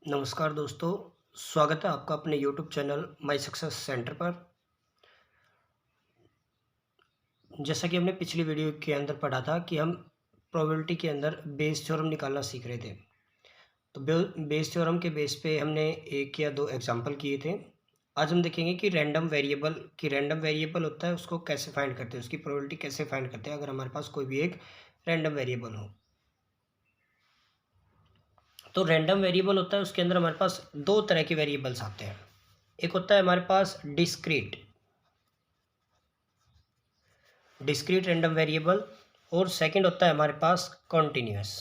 नमस्कार दोस्तों, स्वागत है आपका अपने YouTube channel my success centre पर। जैसा कि हमने पिछली वीडियो के अंदर पढ़ा था कि हम प्रोबेबिलिटी के अंदर बेस थ्योरम निकालना सीख रहे थे। तो बेस थ्योरम के बेस पे हमने एक या दो एग्जांपल किए थे। आज हम देखेंगे कि रैंडम वेरिएबल होता है, उसको कैसे फाइंड करते हैं, उसकी प्रोबेबिलिटी कैसे फाइंड करते हैं अगर हमारे पास कोई भी एक रैंडम वेरिएबल हो। तो रैंडम वेरिएबल होता है, उसके अंदर हमारे पास दो तरह के वेरिएबल्स आते हैं। एक होता है हमारे पास डिस्क्रीट रैंडम वेरिएबल और सेकंड होता है हमारे पास कॉन्टिन्यूस।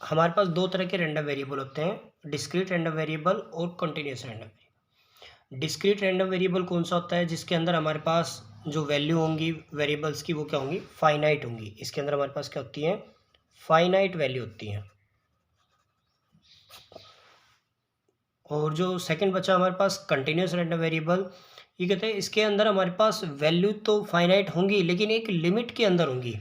हमारे पास दो तरह के रैंडम वेरिएबल होते हैं, डिस्क्रीट रैंडम वेरिएबल और continuous random variable. Discrete random variable कौन सा होता है? जिसके अंदर हमारे पास जो वैल्यू होंगी वेरिएबल्स की वो क्या होंगी? फाइनाइट होंगी। इसके अंदर हमारे पास क्या होती है? फाइनाइट वैल्यू होती है। और जो सेकंड बचा हमारे पास कंटिन्यूस रैंडम वेरिएबल, ये कहते हैं इसके अंदर हमारे पास वैल्यू तो फाइनाइट होंगी लेकिन एक लिमिट के अंदर होंगी।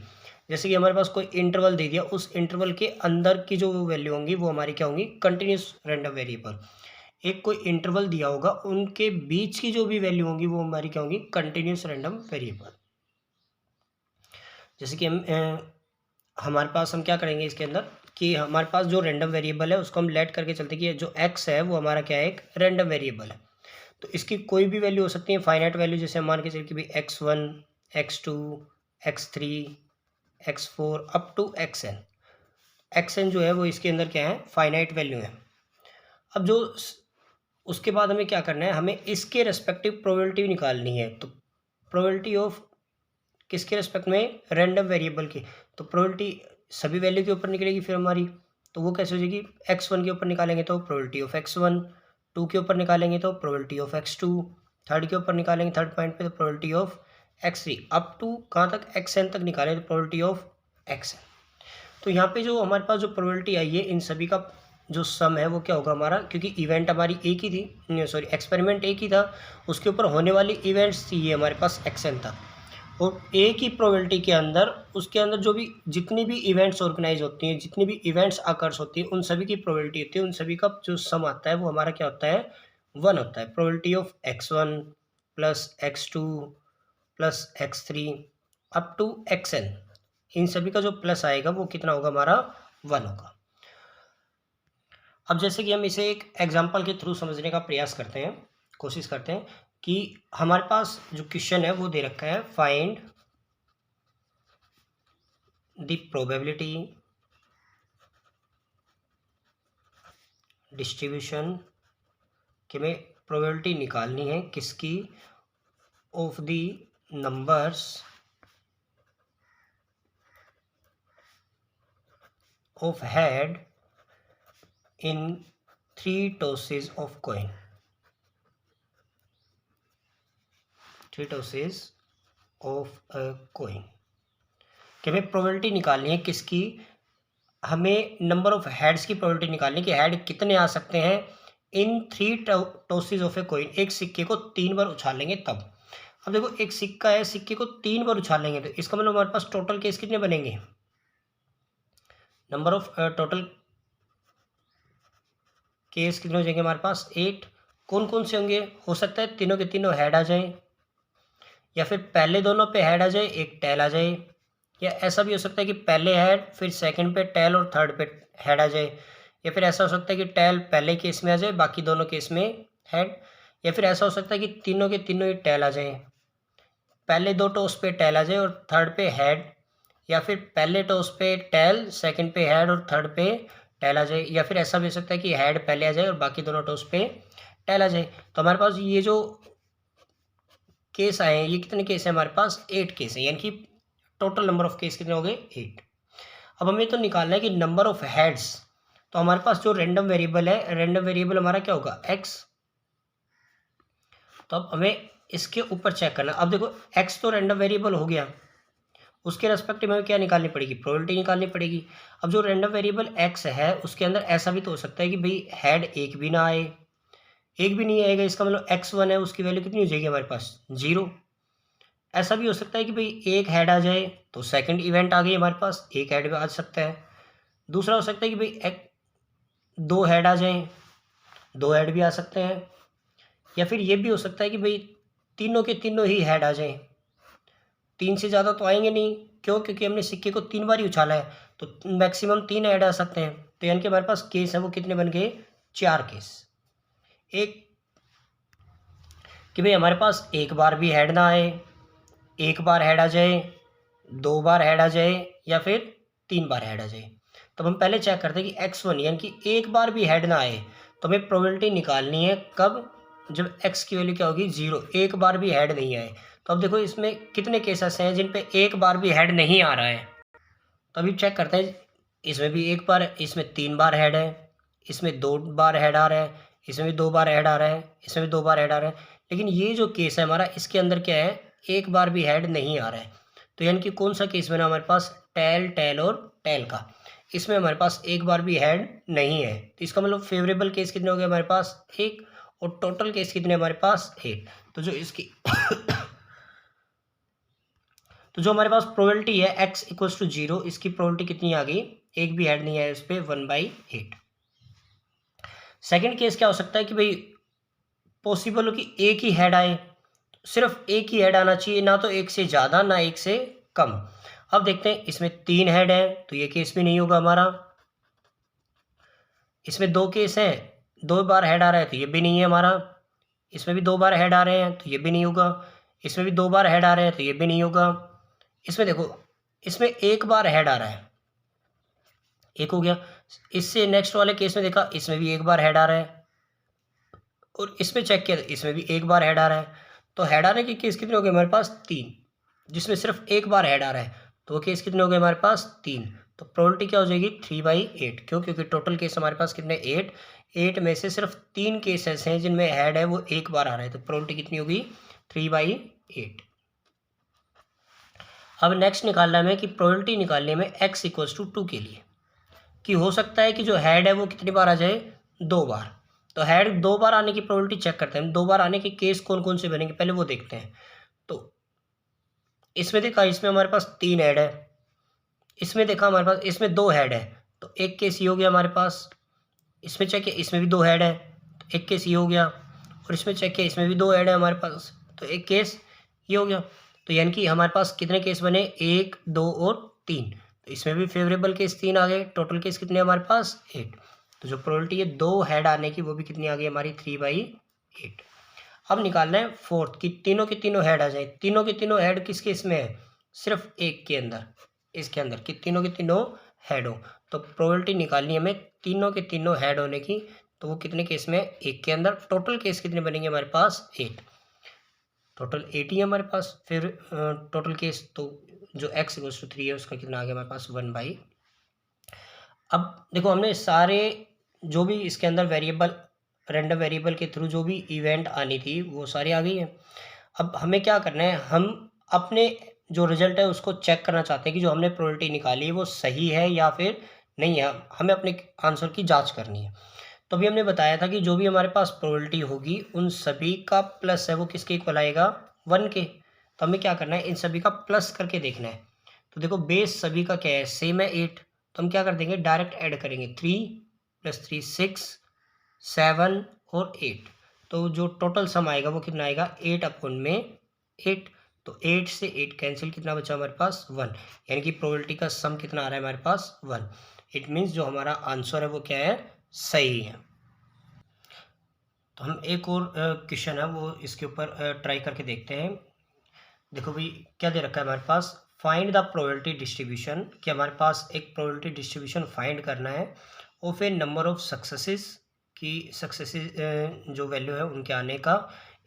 जैसे कि हमारे पास कोई इंटरवल दे दिया, उस इंटरवल के अंदर की जो वैल्यू होंगी वो हमारी क्या होंगी? Continuous random variable. एक कोई इंटरवल दिया होगा, उनके बीच की जो भी वैल्यू होंगी वो हमारी क्या होंगी? Continuous random variable. जैसे कि हमारे पास हम क्या करेंगे इसके अंदर कि हमारे पास जो रैंडम वेरिएबल है उसको हम लेट करके चलते कि जो एक्स है वो हमारा क्या है? एक रैंडम वेरिएबल है। तो इसकी कोई भी वैल्यू हो सकती है, फाइनाइट वैल्यू। जैसे हम मान के चलिए कि भाई x1, x2, x3, x4 up to xn जो है वो इसके अंदर क्या है? फाइनाइट वैल्यू है। अब जो उसके बाद हमें क्या करना है? हमें इसके रेस्पेक्टिव प्रोबेबिलिटी निकालनी है। तो प्रोबेबिलिटी ऑफ किसके रेस्पेक्ट में? रैंडम वेरिएबल की। तो प्रोबेबिलिटी सभी वैल्यू के ऊपर निकलेगी फिर हमारी। तो वो कैसे हो जाएगी? x1 के ऊपर निकालेंगे तो प्रोबेबिलिटी ऑफ x1, 2 के ऊपर निकालेंगे तो प्रोबेबिलिटी ऑफ x2, थर्ड के ऊपर निकालेंगे थर्ड पॉइंट पे तो probability of x3, up to कहाँ तक? xn तक निकालें तो प्रोबेबिलिटी ऑफ xn। तो यहाँ पे जो हमारे पास जो प्रोबेबिलिटी आई है इन सभी का जो सम है वो क्या होगा हमारा? क्योंकि इवेंट हमारी एक ही थी, सॉरी एक्सपेरिमेंट एक ही था, उसके ऊपर होने वाली इवेंट्स थी ये हमारे पास xn था। और एक ही प्रोबेबिलिटी के अंदर उसके अंदर जो भी जितनी भी इवेंट्स ऑर्गेनाइज होती हैं, जितनी भी इवेंट्स आकर्स होती है, उन सभी की प्रोबेबिलिटी होती है, उन सभी का जो सम आता है वो हमारा क्या होता है? 1 होता है। Probability of x1 plus x2 plus x3 up to xn, इन सभी का जो प्लस आएगा वो कितना होगा हमारा? 1 होगा। अब जैसे कि हम इसे एक एग्जांपल के थ्रू समझने का प्रयास करते हैं, कोशिश करते हैं कि हमारे पास जो क्वेश्चन है वो दे रखा है, फाइंड द प्रोबेबिलिटी डिस्ट्रीब्यूशन, कि हमें प्रोबेबिलिटी निकालनी है किसकी? Of the numbers of head in 3 tosses of coin. 3 tosses of a coin, कि हमें प्रोबेबिलिटी निकालनी है किसकी? हमें नंबर ऑफ हेड्स की प्रोबेबिलिटी निकालनी है कि हेड कितने आ सकते हैं इन 3 टॉसेस ऑफ ए कॉइन। एक सिक्के को 3 बार उछालेंगे तब। अब देखो एक सिक्का है, सिक्के को 3 बार उछालेंगे तो इसका मतलब हमारे पास टोटल केस कितने बनेंगे? नंबर ऑफ टोटल केस कितने हो जाएंगे हमारे पास? 8। कौन कौन से होंगे? हो सकता है तीनों के तीनों हेड आ जाएं, या फिर पहले दोनों पे हेड आ जाए एक टेल आ जाए, या ऐसा भी हो सकता है कि पहले हेड फिर सेकंड पे टेल और थर्ड पे हेड आ जाए, या फिर ऐसा हो सकता है कि टेल पहले केस में आ जाए बाकी दोनों केस में हेड, या फिर ऐसा हो सकता है कि तीनों के तीनों ही टेल आ जाए, पहले 2 टॉस पे टेल आ जाए और थर्ड पे हेड, या फिर पहले टॉस पे टेल सेकंड पे हेड और थर्ड पे टेल आ जाए, या फिर ऐसा भी हो सकता है कि हेड पहले आ जाए और बाकी दोनों टॉस पे टेल आ जाए। तो हमारे पास ये जो केस आए हैं, ये कितने केस हैं हमारे पास? 8 केस हैं, यानी कि टोटल नंबर ऑफ केस कितने हो गए? 8। अब हमें तो निकालना है कि नंबर ऑफ हेड्स। तो हमारे पास जो रैंडम वेरिएबल है, रैंडम वेरिएबल हमारा क्या होगा? x। तो अब हमें इसके ऊपर चेक करना। अब देखो x तो रैंडम वेरिएबल हो गया, उसके रेस्पेक्टिव में हमें क्या निकालनी पड़ेगी? प्रोबेबिलिटी निकालनी पड़ेगी। अब जो रैंडम वेरिएबल x है उसके अंदर ऐसा भी तो हो सकता है कि भाई हेड एक भी ना आए, एक भी नहीं आएगा, इसका मतलब x1 है उसकी वैल्यू कितनी हो जाएगी हमारे पास? 0। ऐसा भी हो सकता है कि भाई एक हेड आ जाए तो सेकंड इवेंट आ गई हमारे पास, एक हेड आ सकता है। दूसरा हो सकता है कि भाई एक 2 हेड आ जाएं, 2 हेड भी आ सकते हैं, या फिर ये भी हो सकता है कि भाई तीनों के तीनों ही हेड आ जाएं। 3 से ज़्यादा तो आएंगे नहीं, क्यों? क्योंकि हमने सिक्के को 3 बार ही उछाला है, तो मैक्सिमम 3 हेड आ सकते हैं। तो यानी कि हमारे पास केस है वो कितने बन गए? 4 केस। एक कि भाई हमारे पास एक बार भी हेड ना आए, एक बार हेड आ जाए, 2 बार हेड आ जाए, या फिर 3 बार हेड आ जाए। तो हम पहले चेक करते हैं कि x1 यानी कि एक बार भी हेड ना आए, तो हमें प्रोबेबिलिटी निकालनी है कब? जब x की वैल्यू क्या होगी? 0, एक बार भी हेड नहीं आए। तो अब देखो इसमें कितने केस ऐसे हैं जिन पे एक बार भी हेड नहीं आ रहा है। तो अभी चेक करते हैं, इसमें भी एक बार, इसमें 3 बार हेड है, इसमें 2 बार हेड आ रहा है, इसमें भी 2 बार हेड आ रहा है, इसमें भी 2 बार हेड आ रहा है। लेकिन ये जो केस है हमारा, इसके अंदर क्या है? एक बार भी हेड नहीं आ रहा है। तो यानी कि कौन सा केस बना हमारे पास? टेल, टेल और टेल का। इसमें हमारे पास एक बार भी हेड नहीं है, तो इसका मतलब फेवरेबल केस कितने हो गए हमारे पास? 1, और टोटल केस कितने हमारे पास? 8। तो जो इसकी तो जो हमारे पास प्रोबेबिलिटी है x इक्वल्स टू 0, इसकी प्रोबेबिलिटी कितनी आ गई? एक भी ऐड नहीं है इस पर, 1/8। सेकेंड केस क्या हो सकता है कि भाई पॉसिबल हो कि एक ही हेड आए, सिर्फ एक ही हेड आना चाहिए, ना तो एक से ज़्यादा ना एक से कम। अब देखते हैं, इसमें 3 हेड है तो ये केस भी नहीं होगा हमारा। इसमें 2 केस हैं, 2 बार हेड आ रहा है तो ये भी नहीं है हमारा। इसमें भी 2 बार हेड आ रहे हैं तो ये भी नहीं होगा। इसमें भी 2 बार हेड आ रहे हैं तो ये भी नहीं होगा। इसमें देखो, इसमें एक बार हेड आ रहा है, एक हो गया। इससे नेक्स्ट वाले केस में देखा, इसमें भी एक बार हेड आ रहा है, और इसमें चेक किया तो इसमें भी एक बार हेड आ रहा है। तो हेड आने के केस कितने हो गए हमारे पास? 3, जिसमें सिर्फ एक बार हेड आ रहा है, तो वो केस कितने हो गए हमारे पास? 3। तो प्रोबेबिलिटी क्या हो जाएगी? 3/8। क्यों? क्योंकि टोटल केस हमारे पास कितने? 8 में से सिर्फ 3 केस ऐसे हैं जिनमें हेड है वो एक बार आ रहा है, तो प्रोबेबिलिटी कितनी होगी? 3/8। अब नेक्स्ट निकालना है हमें कि प्रोबेबिलिटी निकालने में x इक्वल्स टू 2 के लिए, कि हो सकता है कि जो हेड है वो कितनी बार आ जाए? 2 बार। तो हेड 2 बार आने की प्रोबेबिलिटी चेक करते हैं हम। 2 बार आने के केस कौन कौन से बनेंगे पहले वो देखते हैं। तो इसमें देखा, इसमें हमारे पास 3 हेड है, इसमें देखा हमारे पास इसमें 2 हेड है, तो एक केस ये हो गया हमारे पास। इसमें चेक किया, इसमें भी 2 हेड है, तो एक केस ये हो गया। और इसमें चेक किया, इसमें भी 2 हेड है हमारे पास, तो एक केस ये हो गया। तो यानी कि हमारे पास कितने केस बने? 1, 2 और 3। तो इसमें भी फेवरेबल केस 3 आ गए। टोटल केस कितने हमारे पास? 8। तो जो प्रोबेबिलिटी है 2 हेड आने की, वो भी कितनी आ गई हमारी? 3/8। अब निकालना है फोर्थ, कि तीनों के तीनों हेड आ जाए। तीनों के तीनों हेड किस केस में है? सिर्फ एक के अंदर, इसके अंदर, कि तीनों के तीनों हेड हो। तो प्रोबेबिलिटी निकालनी है हमें तीनों के तीनों हेड होने की, तो वो कितने केस में? एक के अंदर। टोटल केस कितने बनेंगे हमारे पास? 8। टोटल 8 ही है हमारे पास। फिर टोटल केस, तो जो x इक्वल्स टू 3 है उसका कितना आ गया हमारे पास? 1/। अब देखो, हमने सारे जो भी इसके अंदर वेरिएबल, रैंडम वेरिएबल के थ्रू जो भी इवेंट आनी थी वो सारी आ गई है। अब हमें क्या करना है, हम अपने जो रिजल्ट है उसको चेक करना चाहते हैं कि जो हमने प्रोबेबिलिटी निकाली है वो सही है या फिर नहीं है। हमें अपने आंसर की जांच करनी है। तो अभी हमने बताया था कि जो भी हमारे पास प्रोबेबिलिटी होगी उन सभी का प्लस है वो किसके इक्वल आएगा? 1 के। तो हमें क्या करना है, इन सभी का प्लस करके देखना है। तो देखो, बेस सभी का क्या है? सेम है, 8। तो हम क्या कर देंगे, डायरेक्ट ऐड करेंगे। 3 + 3 6, 7 और 8। तो जो टोटल सम आएगा वो कितना आएगा? 8/8। तो 8 से 8 कैंसिल, कितना बचा हमारे पास? 1। यानी कि प्रोबेबिलिटी का सम कितना आ रहा है हमारे पास? 1। इट मीन्स जो हमारा आंसर है वो क्या है? सही है। तो हम एक और क्वेश्चन है वो इसके ऊपर ट्राई करके देखते हैं। देखो भाई, क्या दे रखा है हमारे पास? फाइंड द प्रोबेबिलिटी डिस्ट्रीब्यूशन, कि हमारे पास एक प्रोबेबिलिटी डिस्ट्रीब्यूशन फाइंड करना है of A number of successes, की सक्सेसेस जो वैल्यू है उनके आने का,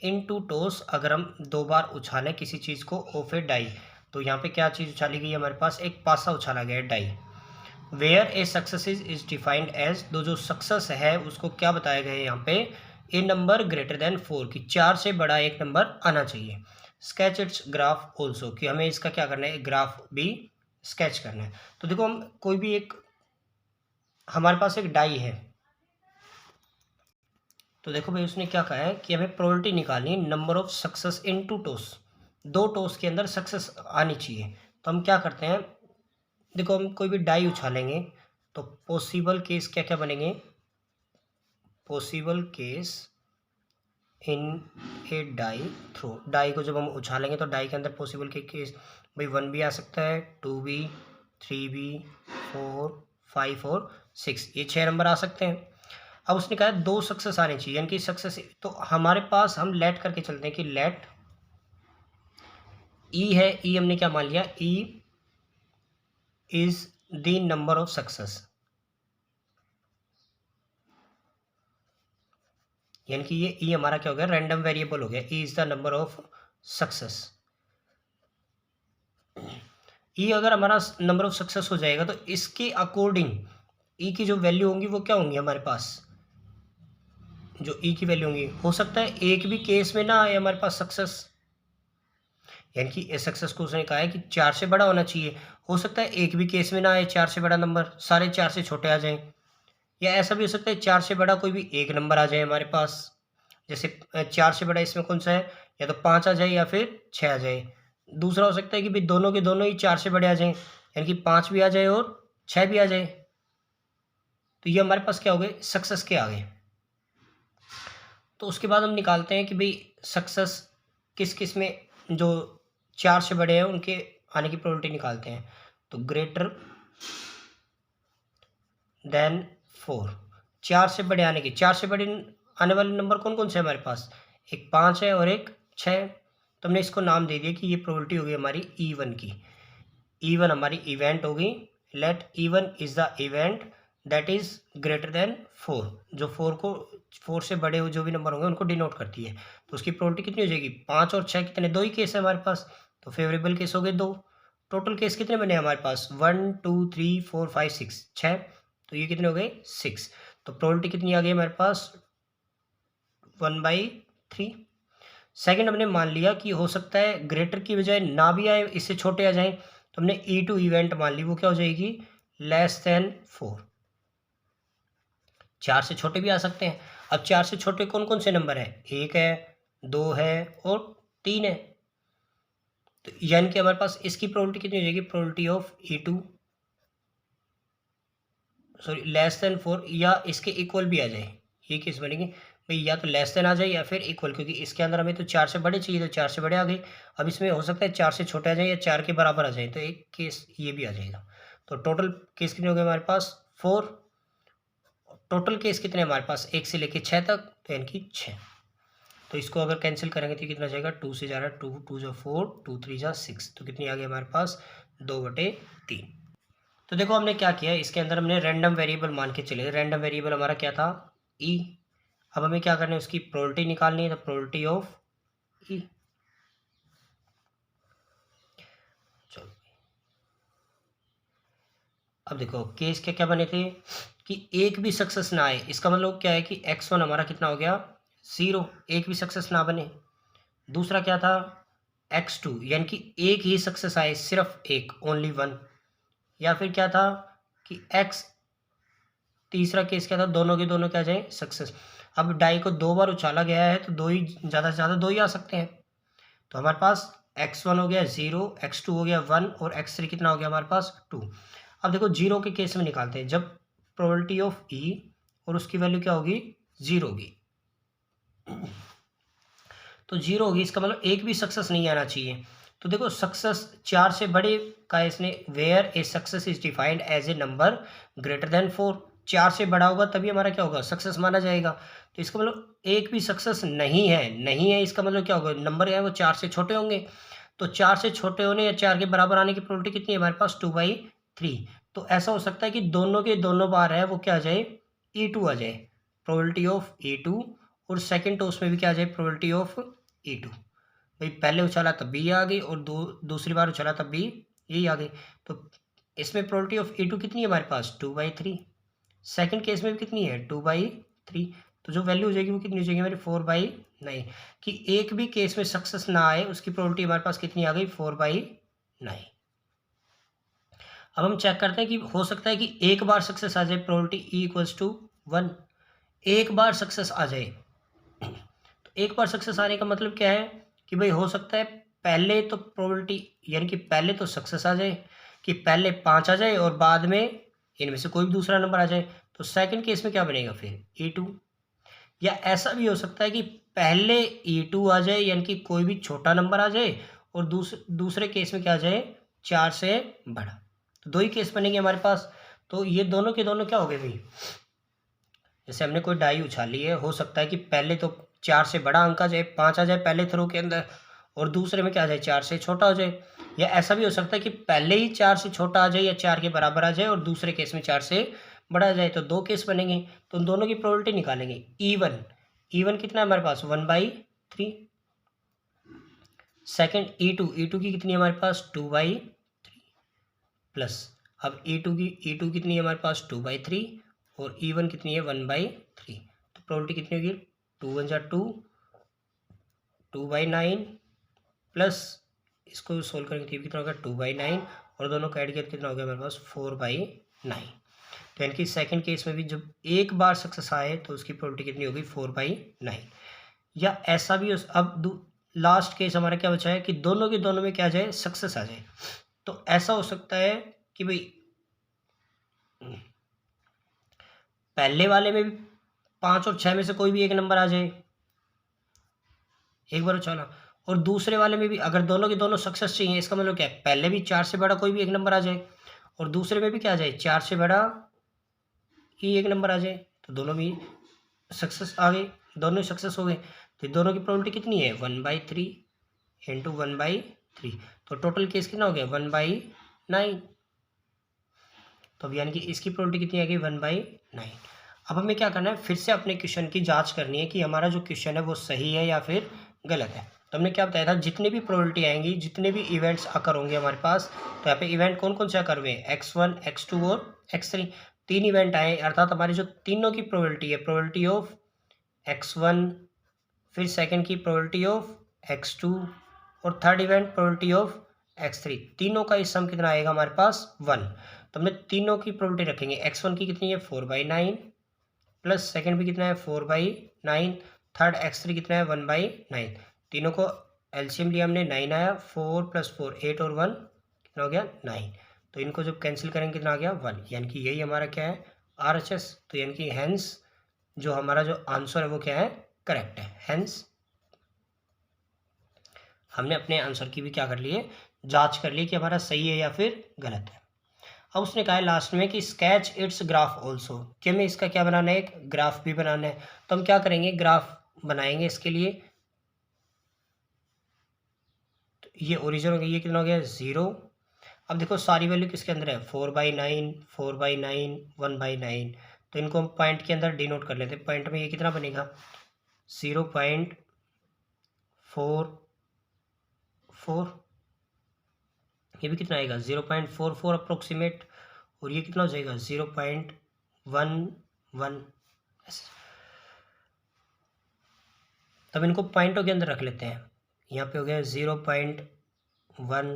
इन टू टॉस, अगर हम 2 बार उछालें किसी चीज़ को, ऑफ ए डाई। तो यहाँ पे क्या चीज़ उछाली गई है हमारे पास? एक पासा उछाला गया है, die. Where a success is defined as, दो जो सक्सेस है उसको क्या बताया गया है यहाँ पे? ए नंबर ग्रेटर देन 4, कि 4 से बड़ा एक नंबर आना चाहिए। स्केच इट्स ग्राफ ऑल्सो, कि हमें इसका क्या करना है? ग्राफ भी स्केच करना है। तो देखो, हम कोई भी एक, हमारे पास एक डाई है, तो देखो भाई उसने क्या कहा है कि हमें प्रोबेबिलिटी निकालनी है number of success in two toss, 2 toss के अंदर सक्सेस आनी चाहिए। तो हम क्या करते हैं, देखो हम कोई भी डाई उछालेंगे, तो पॉसिबल केस क्या क्या बनेंगे, possible case in a die throw, die को जब हम उछालेंगे तो डाई के अंदर पॉसिबल के केस भाई 1 भी आ सकता है, 2 भी, 3 भी, 4, 5 और 6, ये 6 नंबर आ सकते हैं। अब उसने कहा 2 सक्सेस आने चाहिए, यानी कि सक्सेस, तो हमारे पास हम लेट करके चलते हैं कि लेट ई है, ई हमने क्या मान लिया, ई is the number of success, यानी कि ये ई हमारा क्या हो गया, रैंडम वेरिएबल हो गया, E is the number of success. E अगर हमारा नंबर ऑफ सक्सेस हो जाएगा तो इसके अकॉर्डिंग ई की जो वैल्यू होंगी वो क्या होंगी हमारे पास, जो ई की वैल्यू होंगी, हो सकता है एक भी केस में ना आए हमारे पास सक्सेस, यानी कि इस सक्सेस को उसने कहा है कि 4 से बड़ा होना चाहिए, हो सकता है एक भी केस में ना आए 4 से बड़ा नंबर, सारे 4 से छोटे आ जाएं, या ऐसा भी हो सकता है 4 से बड़ा कोई भी एक नंबर आ जाए हमारे पास, जैसे 4 से बड़ा इसमें कौन सा है, या तो 5 आ जाए या फिर 6 आ जाए। दूसरा हो सकता है कि भाई दोनों के दोनों ही 4 से बड़े आ जाएं, यानी कि 5 भी आ जाए और 6 भी आ जाए, तो ये हमारे पास क्या हो गए, सक्सेस के आ गए। तो उसके बाद हम निकालते हैं कि भाई सक्सेस किस किस में जो 4 से बड़े हैं उनके आने की प्रोबेबिलिटी निकालते हैं। तो ग्रेटर देन 4, 4 से बड़े आने की, 4 से बड़े आने वाले नंबर कौन कौन से हमारे पास, एक 5 है और एक 6 है, तो हमने इसको नाम दे दिया कि ये प्रोबेबिलिटी होगी हमारी E1 की, E1 हमारी इवेंट होगी, let E1 is the event that is greater than 4, जो 4 को 4 से बड़े जो भी नंबर होंगे उनको डिनोट करती है, तो उसकी प्रोबेबिलिटी कितनी हो जाएगी, 5 और 6 कितने, 2 ही केस है हमारे पास, तो फेवरेबल केस हो गए 2, टोटल केस कितने बने हमारे पास, 1 2 3 4 5 6, 6, तो ये कितने हो गए 6, तो प्रोबेबिलिटी कितनी आ गई हमारे पास 1/3। सेकंड हमने मान लिया कि हो सकता है ग्रेटर की बजाय ना भी आए, इससे छोटे आ जाएं, तो हमने E2 इवेंट मान ली, वो क्या हो जाएगी लेस देन 4, 4 से छोटे भी आ सकते हैं। अब 4 से छोटे कौन कौन से नंबर है, 1 है, 2 है और 3 है, तो यानी कि हमारे पास इसकी प्रोबेबिलिटी कितनी हो जाएगी, probability of E2 sorry less than 4 या इसके इक्वल भी आ जाए, ये केस बनेगी भाई, या तो लेस देन आ जाए या फिर इक्वल, क्योंकि इसके अंदर हमें तो 4 से बड़े चाहिए, तो 4 से बड़े आ गए, अब इसमें हो सकता है 4 से छोटे आ जाए या 4 के बराबर आ जाए, तो एक केस ये भी आ जाएगा, तो टोटल केस कितने हो गए हमारे पास 4, टोटल केस कितने हमारे पास 1 से लेके 6 तक, तो यानी कि 6, तो इसको अगर कैंसिल करेंगे तो कितना जाएगा, 2 से जा रहा है, 2 2 जा 4, 2 3 जा 6, तो कितनी आ गई हमारे पास 2/3। तो देखो हमने क्या किया, इसके अंदर हमने रैंडम वेरिएबल मान के चले, रैंडम वेरिएबल हमारा क्या था ई, अब हमें क्या करना है, उसकी प्रोबेबिलिटी निकालनी है, तो प्रोबेबिलिटी ऑफ ई, चलो अब देखो केस क्या क्या बने थे कि एक भी सक्सेस ना आए, इसका मतलब क्या है कि x1 हमारा कितना हो गया 0, एक भी सक्सेस ना बने। दूसरा क्या था x2, यानी कि एक ही सक्सेस आए, सिर्फ एक, ओनली 1, या फिर क्या था कि x, तीसरा केस क्या था, दोनों के दोनों क्या जाए सक्सेस। अब डाई को 2 बार उछाला गया है तो 2 ही, ज़्यादा से ज़्यादा 2 ही आ सकते हैं, तो हमारे पास x1 हो गया 0, x2 हो गया 1 और x3 कितना हो गया हमारे पास 2। अब देखो 0 के केस में निकालते हैं, जब प्रोबेबिलिटी ऑफ ई और उसकी वैल्यू क्या होगी 0 होगी, तो 0 होगी, इसका मतलब एक भी सक्सेस नहीं आना चाहिए। तो देखो सक्सेस 4 से बड़े का इसने, where a success is defined as a number greater than 4, 4 से बड़ा होगा तभी हमारा क्या होगा सक्सेस माना जाएगा, तो इसका मतलब एक भी सक्सेस नहीं है, नहीं है इसका मतलब क्या होगा, नंबर है वो 4 से छोटे होंगे, तो 4 से छोटे होने या 4 के बराबर आने की प्रोबेबिलिटी कितनी है हमारे पास 2/3, तो ऐसा हो सकता है कि दोनों के दोनों बार है वो क्या आ जाए E2 आ जाए, प्रोबेबिलिटी ऑफ E2, और सेकंड टॉस में भी क्या आ जाए प्रोबेबिलिटी ऑफ E2, भाई पहले उछाला तब भी ये आ गई और दूसरी बार उछाला तब भी यही आ गई, तो इसमें प्रोबेबिलिटी ऑफ E2 कितनी है हमारे पास 2/3, सेकंड केस में भी कितनी है 2/3, तो जो वैल्यू हो जाएगी वो कितनी हो जाएगी हमारी 4/9, कि एक भी केस में सक्सेस ना आए उसकी प्रोबेबिलिटी हमारे पास कितनी आ गई 4/9। अब हम चेक करते हैं कि हो सकता है कि एक बार सक्सेस आ जाए, प्रोबेबिलिटी E = 1, एक बार सक्सेस आ जाए, तो एक बार सक्सेस आने का मतलब क्या है कि भाई हो सकता है पहले तो प्रोबेबिलिटी, यानी कि पहले तो सक्सेस आ जाए कि पहले 5 आ जाए और बाद में इनमें से कोई भी दूसरा नंबर आ जाए, तो सेकंड केस में क्या बनेगा फिर E2। या ऐसा भी हो सकता है कि पहले E2 आ जाए, यानी कि कोई भी छोटा नंबर आ जाए, और दूसरे केस में क्या आ जाए 4 से बड़ा। तो दो ही केस बनेंगे हमारे पास। तो ये दोनों के दोनों क्या हो गए भाई, जैसे हमने कोई डाई उछाली है, हो सकता है कि पहले तो 4 से बड़ा अंक आ जाए, 5 आ जाए पहले थ्रो के अंदर, और दूसरे में क्या आ जाए 4 से छोटा हो जाए। या ऐसा भी हो सकता है कि पहले ही 4 से छोटा आ जाए या 4 के बराबर आ जाए, और दूसरे केस में 4 से बड़ा आ जाए। तो दो केस बनेंगे, तो उन दोनों की प्रोबेबिलिटी निकालेंगे। E1 कितना है हमारे पास 1/3। सेकेंड E2 की कितनी है हमारे पास 2/3 प्लस, अब E2 कितनी है हमारे पास 2/3, और E1 कितनी है 1/3। तो प्रोबेबिलिटी कितनी होगी 2 1 जा 2, 2/9 प्लस इसको सोल्व करेंगे तो कितना होगा 2/9, और दोनों का ऐड किया कितना हो गया हमारे पास 4/9। तो यानी कि सेकंड केस में भी जब एक बार सक्सेस आए तो उसकी प्रोबेबिलिटी कितनी होगी 4/9। या ऐसा भी अब लास्ट केस हमारा क्या बचा है कि दोनों के दोनों में क्या जाए सक्सेस आ जाए। तो ऐसा हो सकता है कि भाई पहले वाले में भी 5 और 6 में से कोई भी एक नंबर आ जाए, एक बार उछाला, और दूसरे वाले में भी अगर दोनों के दोनों सक्सेस चाहिए, इसका मतलब क्या है पहले भी 4 से बड़ा कोई भी एक नंबर आ जाए, और दूसरे में भी क्या आ जाए 4 से बड़ा ही एक नंबर आ जाए, तो दोनों भी सक्सेस आ गए, दोनों ही सक्सेस हो गए। तो दोनों की प्रोबेबिलिटी कितनी है 1/3 इंटू 1/3, तो टोटल केस कितना हो गया 1/9। तो अब यानी कि इसकी प्रोबेबिलिटी कितनी आ गई 1/9। अब हमें क्या करना है, फिर से अपने क्वेश्चन की जांच करनी है कि हमारा जो क्वेश्चन है वो सही है या फिर गलत है। तो हमने क्या बताया था, जितनी भी प्रोबेबिलिटी आएंगी, जितने भी इवेंट्स आकर होंगे हमारे पास, तो यहाँ पे इवेंट कौन कौन से आकर हुए x1 x2 और x3, 3 इवेंट आए, अर्थात हमारी जो तीनों की प्रोबेबिलिटी है, प्रोबेबिलिटी ऑफ x1, फिर सेकंड की प्रोबेबिलिटी ऑफ x2, और third event probability of x3, तीनों का इस सम कितना आएगा हमारे पास 1। तो हमने तीनों की प्रोबेबिलिटी रखेंगे, x1 की कितनी है 4/9, प्लस सेकंड भी कितना है 4/9, थर्ड x3 कितना है 1/9, तीनों को एलसीएम लिया हमने 9 आया, 4 + 4 8 और 1 कितना हो गया 9। तो इनको जब कैंसिल करेंगे कितना आ गया 1, यानी कि यही हमारा क्या है RHS। तो यानी कि हैंस जो हमारा जो आंसर है वो क्या है करेक्ट है। हैंस हमने अपने आंसर की भी क्या कर लिए जांच कर ली कि हमारा सही है या फिर गलत है। अब उसने कहा है लास्ट में कि स्केच इट्स ग्राफ ऑल्सो, कि हमें इसका क्या बनाना है एक ग्राफ भी बनाना है। तो हम क्या करेंगे ग्राफ बनाएंगे इसके लिए। तो ये ओरिजिन हो गया, ये कितना हो गया 0। अब देखो सारी वैल्यू किसके अंदर है 4/9 4/9 1/9, तो इनको हम पॉइंट के अंदर डिनोट कर लेते हैं। पॉइंट में ये कितना बनेगा 0.44, ये भी कितना आएगा 0.44 अप्रोक्सीमेट, और ये कितना हो जाएगा 0.11। तब इनको पॉइंटों के अंदर रख लेते हैं। यहाँ पे हो गया 0.1,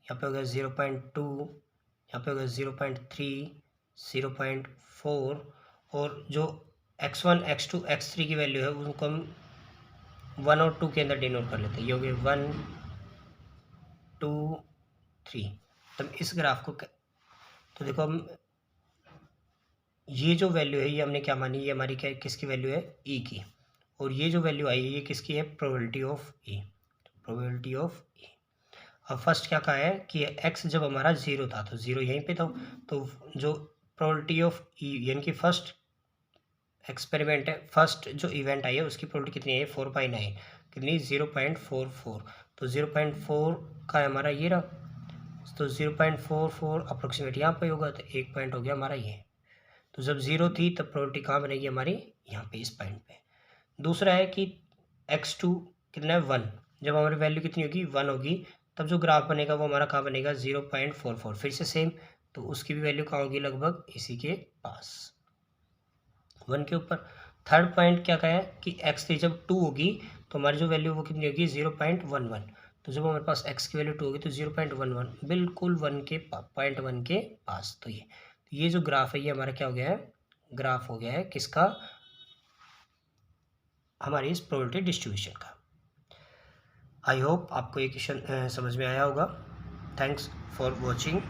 यहाँ पे हो गया 0.2, यहाँ पे हो गया 0.3, 0.4, और जो x1 x2 x3 की वैल्यू है उनको हम 1 और 2 के अंदर डिनोट कर लेते हैं। ये हो गया 1 2 3। तब इस ग्राफ को तो देखो हम ये जो वैल्यू है ये हमने क्या मानी, ये हमारी क्या किसकी वैल्यू है ई की, और ये जो वैल्यू आई है ये किसकी है probability of E, probability of E. अब फर्स्ट क्या कहा है कि एक्स जब हमारा 0 था तो 0 यहीं पे था, तो जो प्रोबेबिलिटी ऑफ ई यानी कि फर्स्ट एक्सपेरिमेंट है, फर्स्ट जो इवेंट आई है उसकी प्रोबेबिलिटी कितनी है 4/9, कितनी 0.44, तो 0.4 का है हमारा ये रहा, तो 0.44 अप्रोक्सीमेट यहाँ पे होगा, तो एक पॉइंट हो गया हमारा ये। तो जब 0 थी तब प्रोबेबिलिटी कहाँ बनेगी हमारी यहाँ पे इस पॉइंट पे। दूसरा है कि x2 कितना है 1, जब हमारी वैल्यू कितनी होगी 1 होगी, तब जो ग्राफ बनेगा वो हमारा कहाँ बनेगा 0.44, फिर से सेम, तो उसकी भी वैल्यू कहाँ होगी लगभग इसी के पास 1 के ऊपर। थर्ड पॉइंट क्या कहा है कि x3 जब 2 होगी तो हमारी जो वैल्यू वो कितनी होगी 0.11, तो जब हमारे पास x की वैल्यू 2 होगी तो 0.11 बिल्कुल 1 के 0.1 के पास। तो ये जो ग्राफ है ये हमारा क्या हो गया है ग्राफ हो गया है किसका हमारी इस प्रोबेबिलिटी डिस्ट्रीब्यूशन का। आई होप आपको ये क्वेश्चन समझ में आया होगा। Thanks for watching.